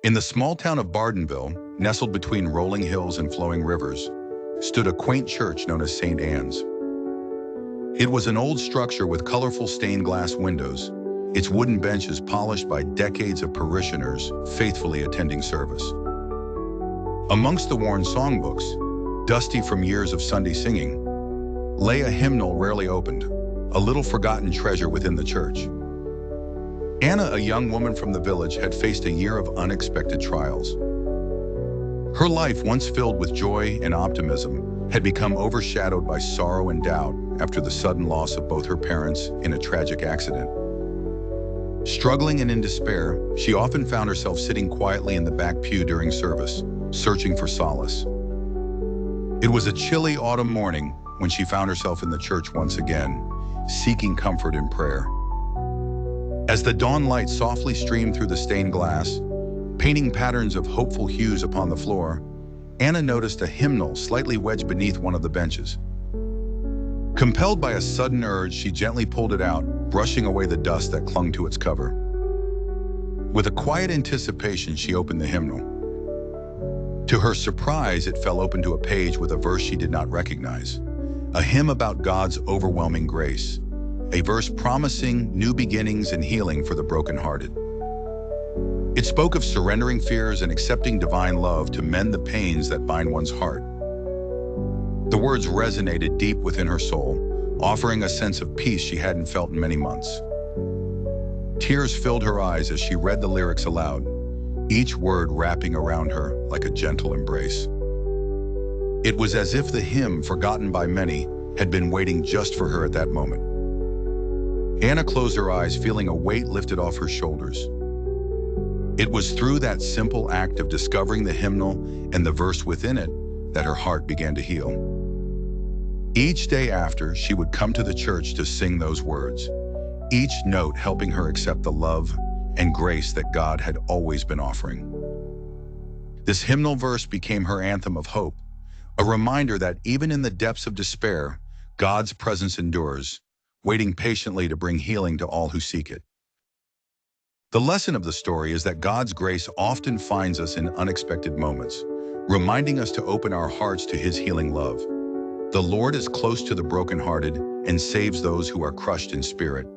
In the small town of Bardenville, nestled between rolling hills and flowing rivers, stood a quaint church known as St. Anne's. It was an old structure with colorful stained glass windows, its wooden benches polished by decades of parishioners faithfully attending service. Amongst the worn songbooks, dusty from years of Sunday singing, lay a hymnal rarely opened, a little forgotten treasure within the church. Anna, a young woman from the village, had faced a year of unexpected trials. Her life, once filled with joy and optimism, had become overshadowed by sorrow and doubt after the sudden loss of both her parents in a tragic accident. Struggling and in despair, she often found herself sitting quietly in the back pew during service, searching for solace. It was a chilly autumn morning when she found herself in the church once again, seeking comfort in prayer. As the dawn light softly streamed through the stained glass, painting patterns of hopeful hues upon the floor, Anna noticed a hymnal slightly wedged beneath one of the benches. Compelled by a sudden urge, she gently pulled it out, brushing away the dust that clung to its cover. With a quiet anticipation, she opened the hymnal. To her surprise, it fell open to a page with a verse she did not recognize, a hymn about God's overwhelming grace, a verse promising new beginnings and healing for the brokenhearted. It spoke of surrendering fears and accepting divine love to mend the pains that bind one's heart. The words resonated deep within her soul, offering a sense of peace she hadn't felt in many months. Tears filled her eyes as she read the lyrics aloud, each word wrapping around her like a gentle embrace. It was as if the hymn, forgotten by many, had been waiting just for her at that moment. Anna closed her eyes, feeling a weight lifted off her shoulders. It was through that simple act of discovering the hymnal and the verse within it that her heart began to heal. Each day after, she would come to the church to sing those words, each note helping her accept the love and grace that God had always been offering. This hymnal verse became her anthem of hope, a reminder that even in the depths of despair, God's presence endures, waiting patiently to bring healing to all who seek it. The lesson of the story is that God's grace often finds us in unexpected moments, reminding us to open our hearts to His healing love. The Lord is close to the brokenhearted and saves those who are crushed in spirit.